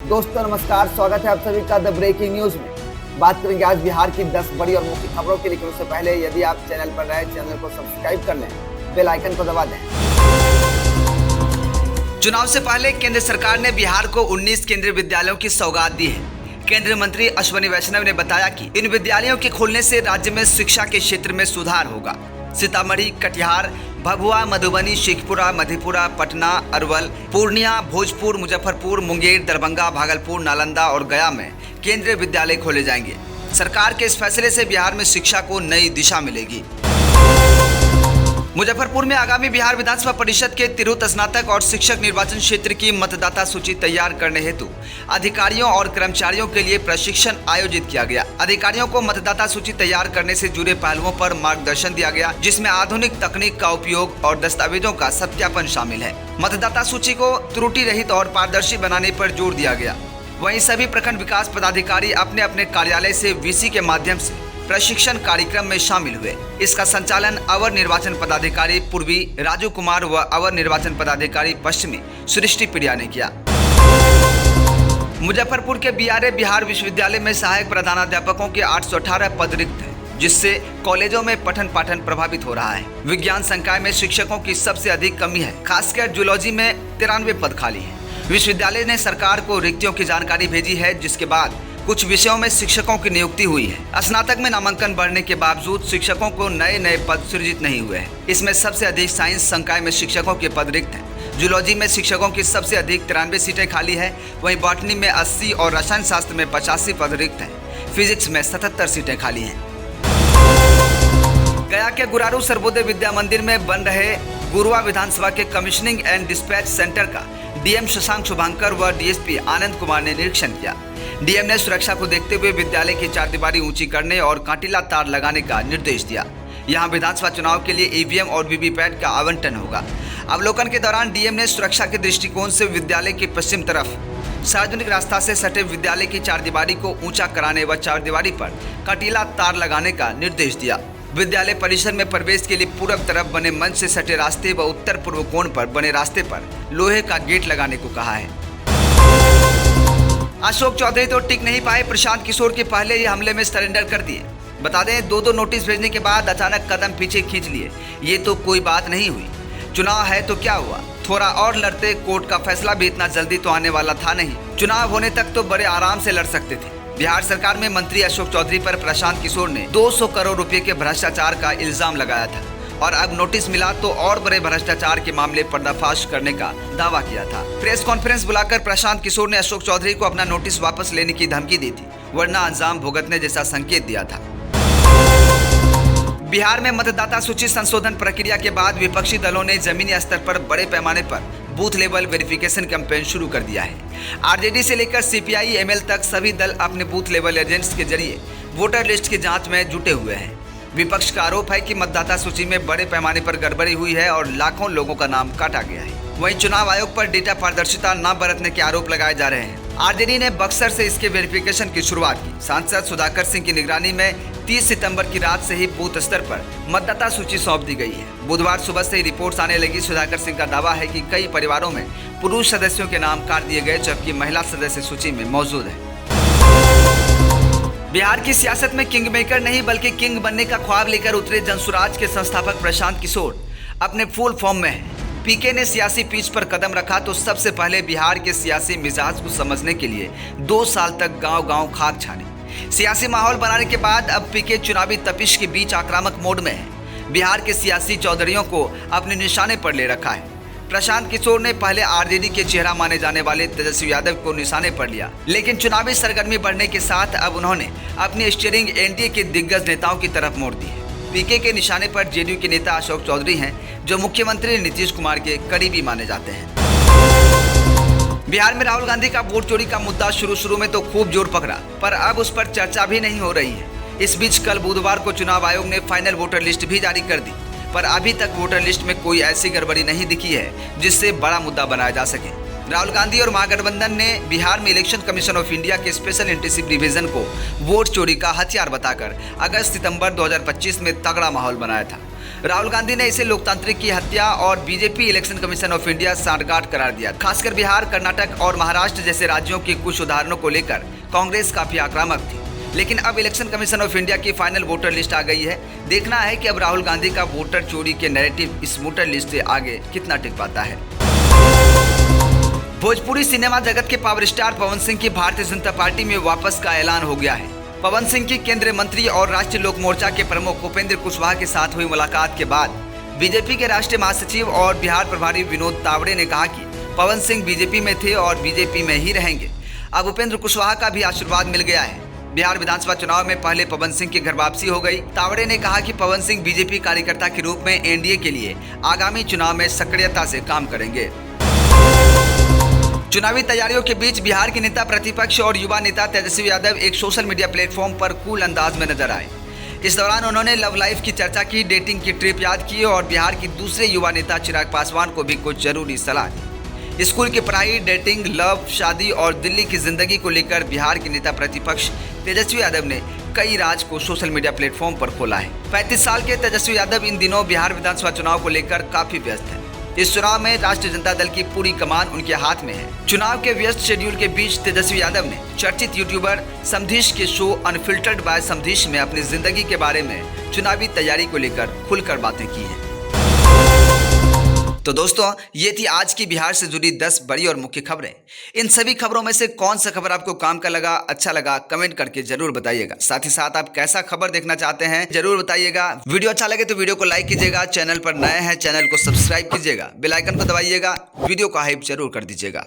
दोस्तों नमस्कार, स्वागत है आप सभी का द ब्रेकिंग न्यूज में। बात करेंगे आज बिहार की 10 बड़ी और मुख्य खबरों की, लेकिन उससे पहले यदि आप चैनल पर नए, चैनल को सब्सक्राइब कर लें, बेल आइकन को दबा दें। चुनाव से पहले केंद्र सरकार ने बिहार को 19 केंद्रीय विद्यालयों की सौगात दी है। केंद्रीय मंत्री अश्विनी वैष्णव ने बताया कि इन विद्यालयों के खुलने से राज्य में शिक्षा के क्षेत्र में सुधार होगा। सीतामढ़ी, कटिहार, भभुआ, मधुबनी, शेखपुरा, मधेपुरा, पटना, अरवल, पूर्णिया, भोजपुर, मुजफ्फरपुर, मुंगेर, दरभंगा, भागलपुर, नालंदा और गया में केंद्रीय विद्यालय खोले जाएंगे। सरकार के इस फैसले से बिहार में शिक्षा को नई दिशा मिलेगी। मुजफ्फरपुर में आगामी बिहार विधानसभा परिषद के तिरहुत स्नातक और शिक्षक निर्वाचन क्षेत्र की मतदाता सूची तैयार करने हेतु अधिकारियों और कर्मचारियों के लिए प्रशिक्षण आयोजित किया गया। अधिकारियों को मतदाता सूची तैयार करने से जुड़े पहलुओं पर मार्गदर्शन दिया गया, जिसमें आधुनिक तकनीक का उपयोग और दस्तावेजों का सत्यापन शामिल है। मतदाता सूची को त्रुटि रहित और पारदर्शी बनाने पर जोर दिया गया। वहीं सभी प्रखंड विकास पदाधिकारी अपने अपने कार्यालय से वीसी के माध्यम से प्रशिक्षण कार्यक्रम में शामिल हुए। इसका संचालन अवर निर्वाचन पदाधिकारी पूर्वी राजू कुमार व अवर निर्वाचन पदाधिकारी पश्चिमी सृष्टि प्रिया ने किया। मुजफ्फरपुर के बीआरए बिहार विश्वविद्यालय में सहायक प्रधानाध्यापकों के 818 पद रिक्त हैं, जिससे कॉलेजों में पठन पाठन प्रभावित हो रहा है। विज्ञान संकाय में शिक्षकों की सबसे अधिक कमी है, खासकर जूलॉजी में 93 पद खाली है। विश्वविद्यालय ने सरकार को रिक्तियों की जानकारी भेजी है, जिसके बाद कुछ विषयों में शिक्षकों की नियुक्ति हुई है। स्नातक में नामांकन बढ़ने के बावजूद शिक्षकों को नए पद सृजित नहीं हुए हैं। इसमें सबसे अधिक साइंस संकाय में शिक्षकों के पद रिक्त हैं। जूलॉजी में शिक्षकों की सबसे अधिक 93 सीटें खाली है। वहीं बॉटनी में 80 और रसायन शास्त्र में 85 पद रिक्त हैं। फिजिक्स में 77 सीटें खाली हैं। गया के गुरारू सर्वोदय विद्या मंदिर में बन रहे गुरुआ विधानसभा के कमिश्निंग एंड डिस्पैच सेंटर का डीएम शशांक शुभांकर व डीएसपी आनंद कुमार ने निरीक्षण किया। डीएम ने सुरक्षा को देखते हुए विद्यालय की चारदीवारी ऊंची करने और कांटीला तार लगाने का निर्देश दिया। यहां विधानसभा चुनाव के लिए ईवीएम और वीवीपैट का आवंटन होगा। अवलोकन के दौरान डीएम ने सुरक्षा के दृष्टिकोण से विद्यालय की पश्चिम तरफ सार्वजनिक रास्ता से सटे विद्यालय की चारदीवारी को ऊंचा कराने व चारदीवारी पर कांटीला तार लगाने का निर्देश दिया। विद्यालय परिसर में प्रवेश के लिए पूर्व तरफ बने मंच से सटे रास्ते व उत्तर पूर्व कोण पर बने रास्ते पर लोहे का गेट लगाने को कहा है। अशोक चौधरी तो टिक नहीं पाए, प्रशांत किशोर के पहले ही हमले में सरेंडर कर दिए। बता दें, दो नोटिस भेजने के बाद अचानक कदम पीछे खींच लिए। ये तो कोई बात नहीं हुई। चुनाव है तो क्या हुआ, थोड़ा और लड़ते, कोर्ट का फैसला भी इतना जल्दी तो आने वाला था नहीं। चुनाव होने तक तो बड़े आराम से लड़ सकते थे। बिहार सरकार में मंत्री अशोक चौधरी पर प्रशांत किशोर ने 200 करोड़ रुपए के भ्रष्टाचार का इल्जाम लगाया था और अब नोटिस मिला तो और बड़े भ्रष्टाचार के मामले पर्दाफाश करने का दावा किया था। प्रेस कॉन्फ्रेंस बुलाकर प्रशांत किशोर ने अशोक चौधरी को अपना नोटिस वापस लेने की धमकी दी थी, वरना अंजाम भुगतने जैसा संकेत दिया था। बिहार में मतदाता सूची संशोधन प्रक्रिया के बाद विपक्षी दलों ने जमीनी स्तर पर बड़े पैमाने पर बूथ लेवल वेरिफिकेशन कैंपेन शुरू कर दिया है। आरजेडी से लेकर सीपीआई एमएल तक सभी दल अपने बूथ लेवल एजेंट्स के जरिए वोटर लिस्ट की जांच में जुटे हुए हैं। विपक्ष का आरोप है कि मतदाता सूची में बड़े पैमाने पर गड़बड़ी हुई है और लाखों लोगों का नाम काटा गया है। वहीं चुनाव आयोग पर डेटा पारदर्शिता न बरतने के आरोप लगाए जा रहे हैं। आरजेडी ने बक्सर से इसके वेरिफिकेशन की शुरुआत की। सांसद सुधाकर सिंह की निगरानी में 30 सितंबर की रात से ही बूथ स्तर पर मतदाता सूची सौंप दी गई है। बुधवार सुबह से ही रिपोर्ट्स आने लगी। सुधाकर सिंह का दावा है कि कई परिवारों में पुरुष सदस्यों के नाम काट दिए गए, जबकि महिला सदस्य सूची में मौजूद है। बिहार की सियासत में किंग मेकर नहीं बल्कि किंग बनने का ख्वाब लेकर उतरे जनसुराज के संस्थापक प्रशांत किशोर अपने फुल फॉर्म में हैं। पीके ने सियासी पिच पर कदम रखा तो सबसे पहले बिहार के सियासी मिजाज को समझने के लिए 2 साल तक गांव-गांव खाक छाने। सियासी माहौल बनाने के बाद अब पीके चुनावी तपिश के बीच आक्रामक मोड में है। बिहार के सियासी चौधरियों को अपने निशाने पर ले रखा है। प्रशांत किशोर ने पहले आरजेडी के चेहरा माने जाने वाले तेजस्वी यादव को निशाने पर लिया, लेकिन चुनावी सरगर्मी बढ़ने के साथ अब उन्होंने अपनी स्टीयरिंग एनडीए के दिग्गज नेताओं की तरफ मोड़ दी है। पीके के निशाने पर जेडीयू के नेता अशोक चौधरी हैं, जो मुख्यमंत्री नीतीश कुमार के करीबी माने जाते हैं। बिहार में राहुल गांधी का वोट चोरी का मुद्दा शुरू में तो खूब जोर पकड़ा, पर अब उस पर चर्चा भी नहीं हो रही है। इस बीच कल बुधवार को चुनाव आयोग ने फाइनल वोटर लिस्ट भी जारी कर दी, पर अभी तक वोटर लिस्ट में कोई ऐसी गड़बड़ी नहीं दिखी है जिससे बड़ा मुद्दा बनाया जा सके। राहुल गांधी और महागठबंधन ने बिहार में इलेक्शन कमीशन ऑफ इंडिया के स्पेशल इंटेंसिव डिवीजन को वोट चोरी का हथियार बताकर अगस्त सितंबर 2025 में तगड़ा माहौल बनाया था। राहुल गांधी ने इसे लोकतांत्रिक की हत्या और BJP election commission of India सांठगांठ करार दिया। खासकर बिहार, कर्नाटक और महाराष्ट्र जैसे राज्यों के कुछ उदाहरणों को लेकर कांग्रेस काफी आक्रामक थी। लेकिन अब इलेक्शन कमीशन ऑफ इंडिया की फाइनल वोटर लिस्ट आ गई है। देखना है कि अब राहुल गांधी का वोटर चोरी के नैरेटिव इस वोटर लिस्ट से आगे कितना टिक पाता है। भोजपुरी सिनेमा जगत के पावर स्टार पवन सिंह की भारतीय जनता पार्टी में वापस का ऐलान हो गया है। पवन सिंह की केंद्रीय मंत्री और राष्ट्रीय लोक मोर्चा के प्रमुख उपेंद्र कुशवाहा के साथ हुई मुलाकात के बाद बीजेपी के राष्ट्रीय महासचिव और बिहार प्रभारी विनोद तावड़े ने कहा कि पवन सिंह बीजेपी में थे और बीजेपी में ही रहेंगे। अब उपेंद्र कुशवाहा का भी आशीर्वाद मिल गया है। बिहार विधानसभा चुनाव में पहले पवन सिंह की घर वापसी हो गई। तावड़े ने कहा कि पवन सिंह बीजेपी कार्यकर्ता के रूप में एनडीए के लिए आगामी चुनाव में सक्रियता से काम करेंगे। चुनावी तैयारियों के बीच बिहार के नेता प्रतिपक्ष और युवा नेता तेजस्वी यादव एक सोशल मीडिया प्लेटफॉर्म पर कूल अंदाज में नजर आए। इस दौरान उन्होंने लव लाइफ की चर्चा की, डेटिंग की ट्रिप याद की और बिहार की दूसरे युवा नेता चिराग पासवान को भी कुछ जरूरी सलाह दी। स्कूल की पढ़ाई, डेटिंग, लव, शादी और दिल्ली की जिंदगी को लेकर बिहार के नेता प्रतिपक्ष तेजस्वी यादव ने कई राज को सोशल मीडिया प्लेटफॉर्म पर खोला है। 35 साल के तेजस्वी यादव इन दिनों बिहार विधानसभा चुनाव को लेकर काफी व्यस्त हैं। इस चुनाव में राष्ट्रीय जनता दल की पूरी कमान उनके हाथ में है। चुनाव के व्यस्त शेड्यूल के बीच तेजस्वी यादव ने चर्चित यूट्यूबर समधीश के शो अनफिल्टर्ड बाय समधीश में अपनी जिंदगी के बारे में चुनावी तैयारी को लेकर खुलकर बातें की हैं। तो दोस्तों, ये थी आज की बिहार से जुड़ी 10 बड़ी और मुख्य खबरें। इन सभी खबरों में से कौन सा खबर आपको काम का लगा, अच्छा लगा, कमेंट करके जरूर बताइएगा। साथ ही साथ आप कैसा खबर देखना चाहते हैं जरूर बताइएगा। वीडियो अच्छा लगे तो वीडियो को लाइक कीजिएगा, चैनल पर नए हैं चैनल को सब्सक्राइब कीजिएगा, बेल आइकन को दबाइएगा, वीडियो को हाइप जरूर कर दीजिएगा।